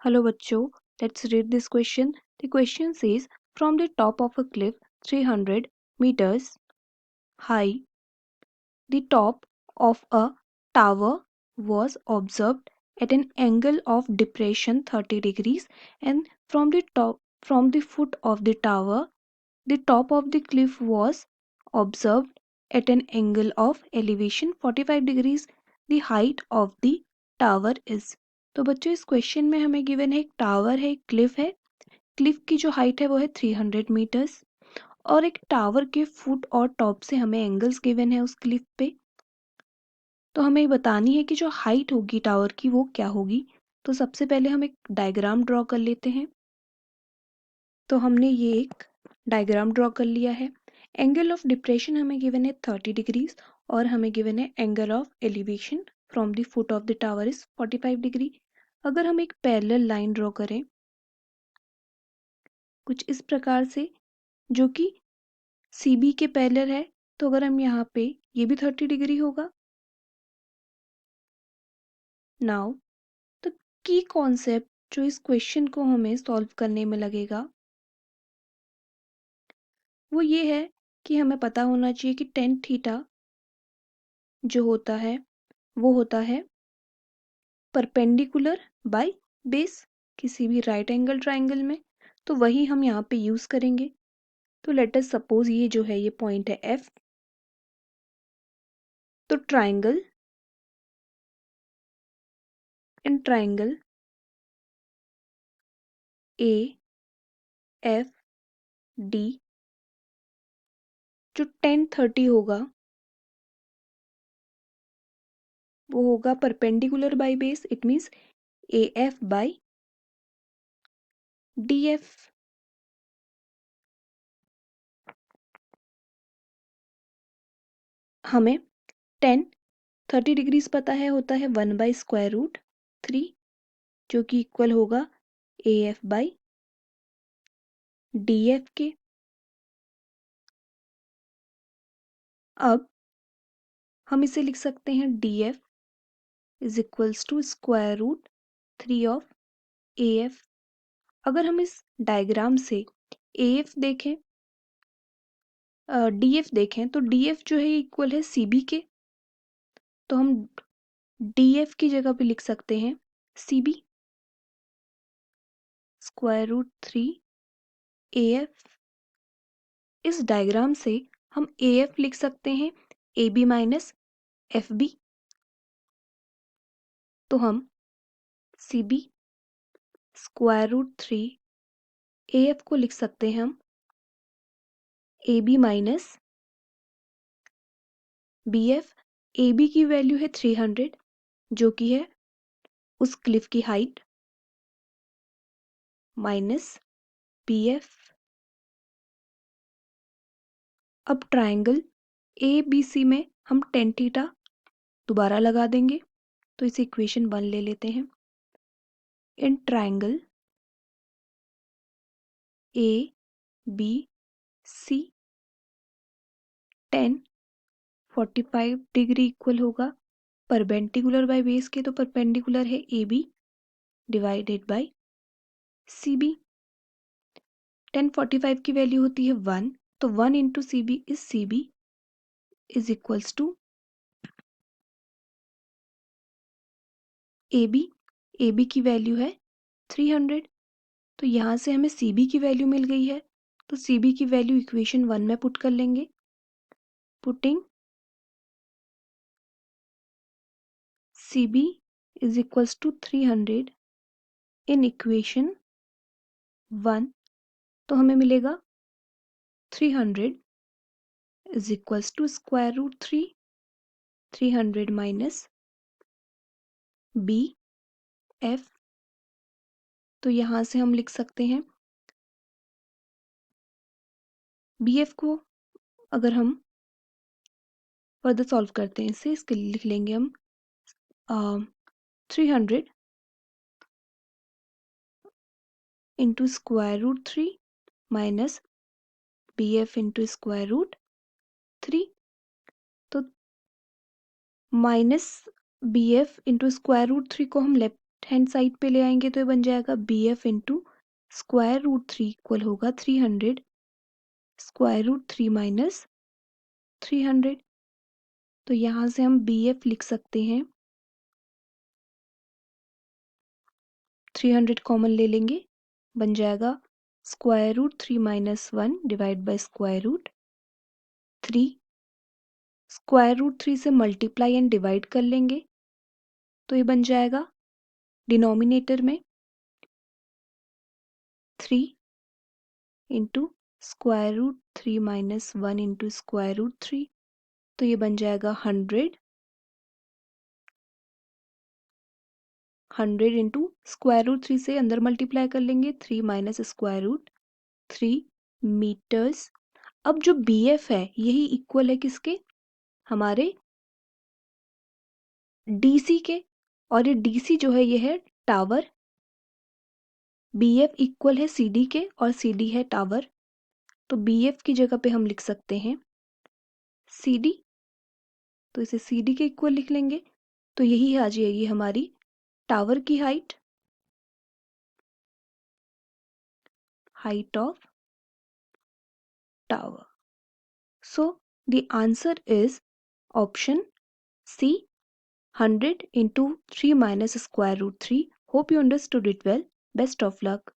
Hello bachcho, let's read this question. The question says from the top of a cliff 300 meters high, the top of a tower was observed at an angle of depression 30 degrees, and from the foot of the tower the top of the cliff was observed at an angle of elevation 45 degrees. The height of the tower is। तो बच्चों इस question में हमें given है एक tower है, एक Cliff है। क्लिफ की जो हाइट है वो है 300 मीटर्स और एक टावर के फुट और टॉप से हमें एंगल्स गिवन है उस क्लिफ पे। तो हमें बतानी है कि जो हाइट होगी टावर की वो क्या होगी। तो सबसे पहले हम एक डायग्राम ड्रॉ कर लेते हैं। तो हमने ये एक डायग्राम ड्रॉ कर लिया है। एंगल ऑफ डिप्रेशन हमें गिवन है 30 डिग्रीज और हमें गिवन है angle of elevation from the foot of the tower is 45 degree. अगर हम एक पैरेलल लाइन ड्रॉ करें कुछ इस प्रकार से जो कि सी बी के पैरेलल है, तो अगर हम यहाँ पे ये भी 30 डिग्री होगा। नाउ द की कॉन्सेप्ट जो इस क्वेश्चन को हमें सॉल्व करने में लगेगा वो ये है कि हमें पता होना चाहिए कि टेन थीटा जो होता है वो होता है परपेंडिकुलर बाय बेस किसी भी राइट एंगल ट्राइंगल में। तो वही हम यहाँ पे यूज करेंगे। तो लेट अस सपोज ये जो है ये पॉइंट है एफ। तो ट्राइंगल ए एफ डी जो 1030 होगा वो होगा perpendicular by base. It means A F by D F. हमें 1030 डिग्रीज पता है होता है 1/√3 जो कि इक्वल होगा A F by D F के। अब हम इसे लिख सकते हैं D F is equals to √3 of A F. अगर हम इस डायग्राम से ए एफ देखें डी एफ देखें तो डी एफ जो है इक्वल है सी बी के। तो हम डी एफ की जगह पे लिख सकते हैं सी बी √3 ए एफ। इस डायग्राम से हम ए एफ लिख सकते हैं A B minus F B. तो हम सी बी √3 ए एफ को लिख सकते हैं हम A B minus B F. A B की वैल्यू है 300 जो कि है उस क्लिफ की हाइट माइनस बी एफ। अब ट्राइंगल ए बी सी में हम टेन थीटा दोबारा लगा देंगे तो इसे इक्वेशन 1 ले लेते हैं। In triangle A B C 1045 degree equal होगा परपेंडिकुलर बाय बेस के। तो परपेंडिकुलर है A B divided by C B. 1045 की वैल्यू होती है 1। तो 1 into C B is equals to A B की वैल्यू है 300। तो यहाँ से हमें सी बी की वैल्यू मिल गई है। तो सी बी की वैल्यू इक्वेशन 1 में पुट कर लेंगे। Putting C B is equals to 300 in equation 1। तो हमें मिलेगा 300 is equals to √3 300 minus B F. तो यहाँ से हम लिख सकते हैं बी एफ को अगर हम फर्दर सॉल्व करते हैं इसे इसके लिए लिख लेंगे हम 300 into √3 minus B F into √3। तो माइनस बी एफ इंटू √3 को हम लेफ्ट हैंड साइड पे ले आएंगे तो ये बन जाएगा BF into square root 3 equal होगा 300 स्क्वायर रूट 3 माइनस 300। तो यहाँ से हम BF लिख सकते हैं, 300 कॉमन ले लेंगे, बन जाएगा square root 3 minus 1 divide by square root 3। Square root 3 से मल्टीप्लाई एंड डिवाइड कर लेंगे तो ये बन जाएगा डिनोमिनेटर में 3 into square root 3 minus 1 into square root 3। तो ये बन जाएगा 100 इंटू स्क्वायर रूट 3 से अंदर मल्टीप्लाई कर लेंगे 3 माइनस स्क्वायर रूट 3 मीटर्स। अब जो BF है यही इक्वल है किसके, हमारे DC के, और ये DC जो है ये है टावर। BF इक्वल है CD के और CD है टावर। तो BF की जगह पे हम लिख सकते हैं CD, तो इसे CD के इक्वल लिख लेंगे। तो यही आ जाएगी हमारी टावर की height, height of tower. So the answer is option C, 100 into 3 minus square root 3. Hope you understood it well. Best of luck.